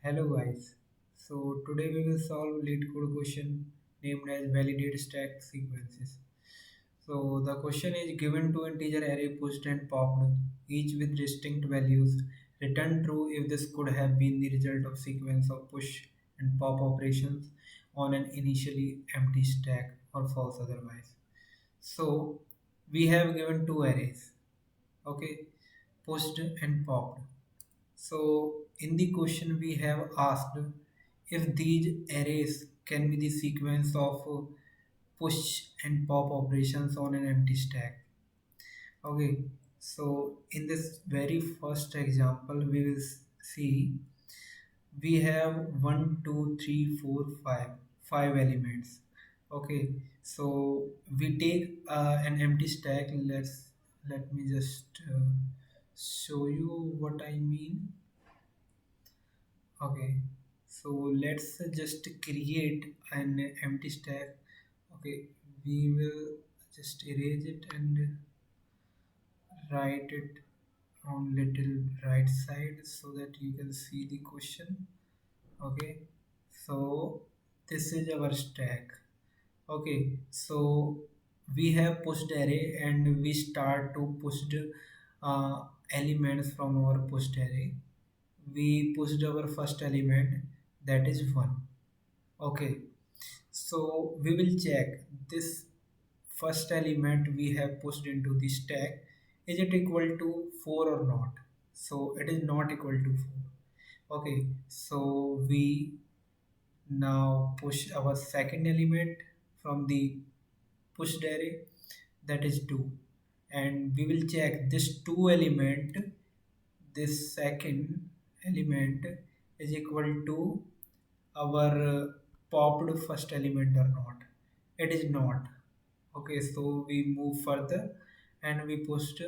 Hello guys. So today we will solve leetcode question named as validate stack sequences. So the question is given to integer array pushed and popped, each with distinct values. Return true if this could have been the result of sequence of push and pop operations on an initially empty stack, or false otherwise. So we have given two arrays, okay, pushed and popped. So in the question we have asked if these arrays can be the sequence of push and pop operations on an empty stack. Okay, so in this very first example we will see we have one, two, three, four, five elements. Okay, so we take an empty stack. Let me just show you what I mean. Okay, so let's just create an empty stack. Okay, we will just erase it and write it on little right side so that you can see the question. Okay, so this is our stack. Okay, so we have pushed array and we start to push the elements from our pushed array. We pushed our first element, that is 1. Okay, so we will check this first element we have pushed into the stack, is it equal to 4 or not. So it is not equal to 4. Okay, so we now push our second element from the pushed array, that is 2, and we will check this 2 element, this second element is equal to our popped first element or not. It is not. Okay, so we move further and we post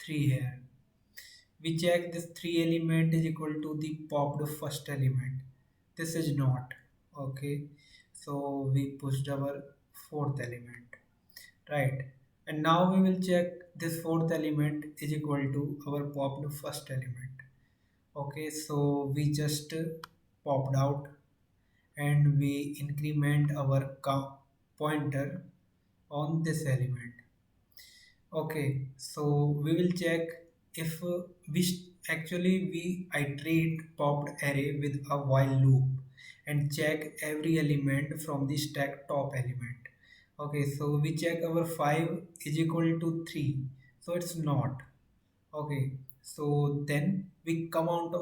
3 here. We check this 3 element is equal to the popped first element. This is not. Okay, so we pushed our fourth element, right? And now we will check this fourth element is equal to our popped first element. Okay, so we just popped out and we increment our pointer on this element. Okay, so we will check if actually we iterate popped array with a while loop and check every element from the stack top element. Okay, so we check our 5 is equal to 3, so it's not. Okay, so then we come out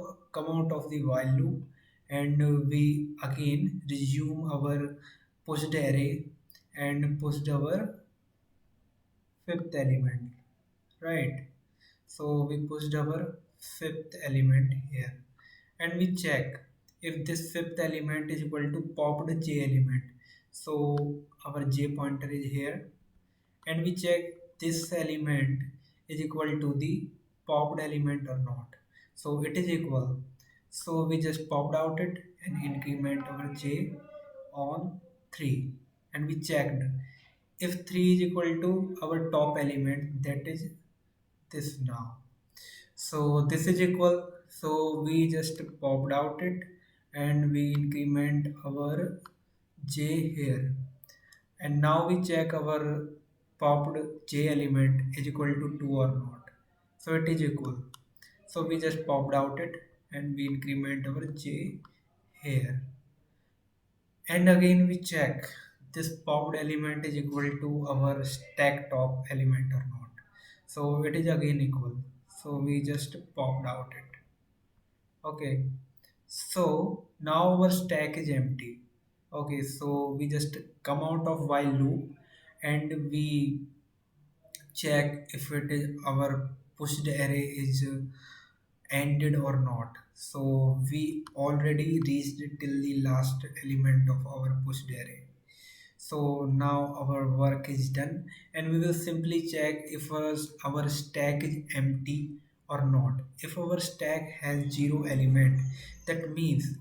of the while loop and we again resume our pushed array and pushed our fifth element, right? So we pushed our fifth element here and we check if this fifth element is equal to popped j element. So our j pointer is here and we check this element is equal to the popped element or not. So it is equal. So we just popped out it and increment our j on 3 and we checked if 3 is equal to our top element, that is this now. So this is equal, so we just popped out it and we increment our j here, and now we check our popped j element is equal to 2 or not. So it is equal, so we just popped out it and we increment our j here, and again we check this popped element is equal to our stack top element or not. So it is again equal, so we just popped out it. Okay, so now our stack is empty. Okay, so we just come out of while loop and we check if it is our pushed array is ended or not. So we already reached till the last element of our pushed array. So now our work is done and we will simply check if our stack is empty or not. If our stack has 0 element, that means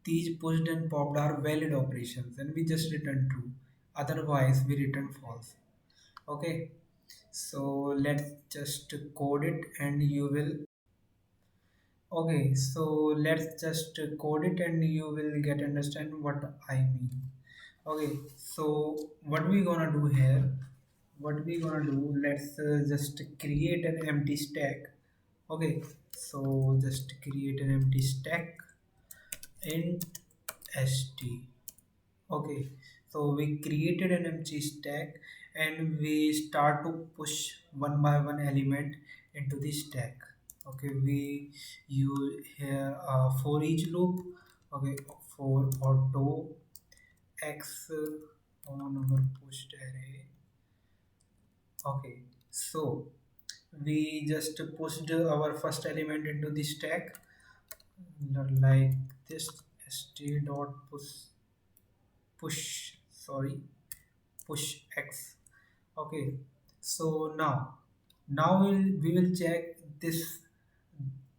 these pushed and popped are valid operations and we just return true. Otherwise we return false. Okay, so let's just code it and you will. Okay, so let's just code it and you will get understand what I mean. Okay, so what we gonna do here, what we gonna do, let's just create an empty stack. Okay, so just create an empty stack in st. Okay, so we created an empty stack and we start to push one by one element into the stack. Okay, we use here for each loop. Okay, for auto x on our pushed array. Okay, so we just pushed our first element into the stack like this st dot push sorry push x. Okay, so now we will check this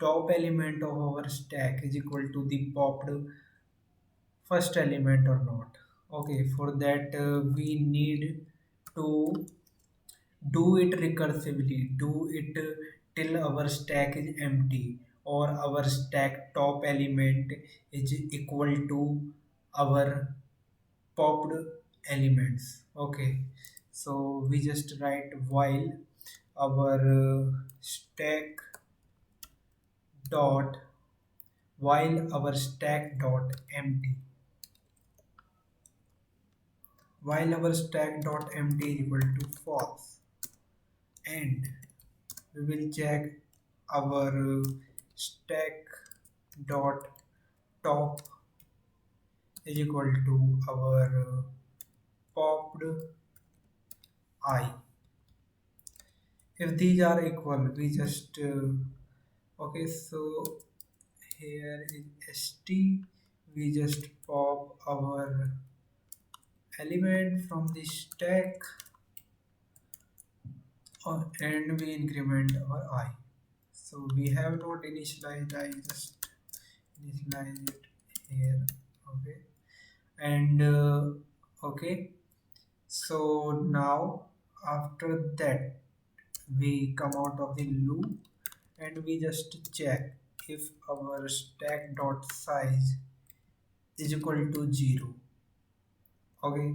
top element of our stack is equal to the popped first element or not. Okay, for that we need to do it recursively, do it till our stack is empty or our stack top element is equal to our popped elements. Okay, so we just write our stack dot while our stack dot empty, while our stack dot empty is equal to false, and we will check our stack dot top is equal to our popped I. If these are equal, we just okay, so here in st we just pop our element from the stack and we increment our I. So we have not initialized, I just initialize it here. Okay, and okay, so now after that we come out of the loop and we just check if our stack dot size is equal to 0. Okay,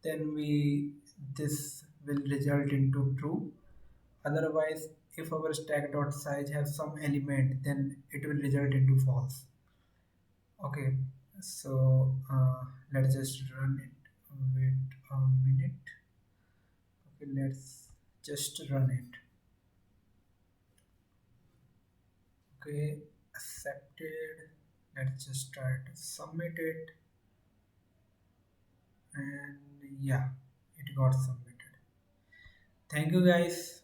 then we this will result into true. Otherwise, if our stack dot size has some element, then it will result into false. Okay, so let's just run it. Wait a minute. Okay, let's just run it. Okay, accepted. Let's just try to submit it, and yeah, it got submitted. Thank you guys.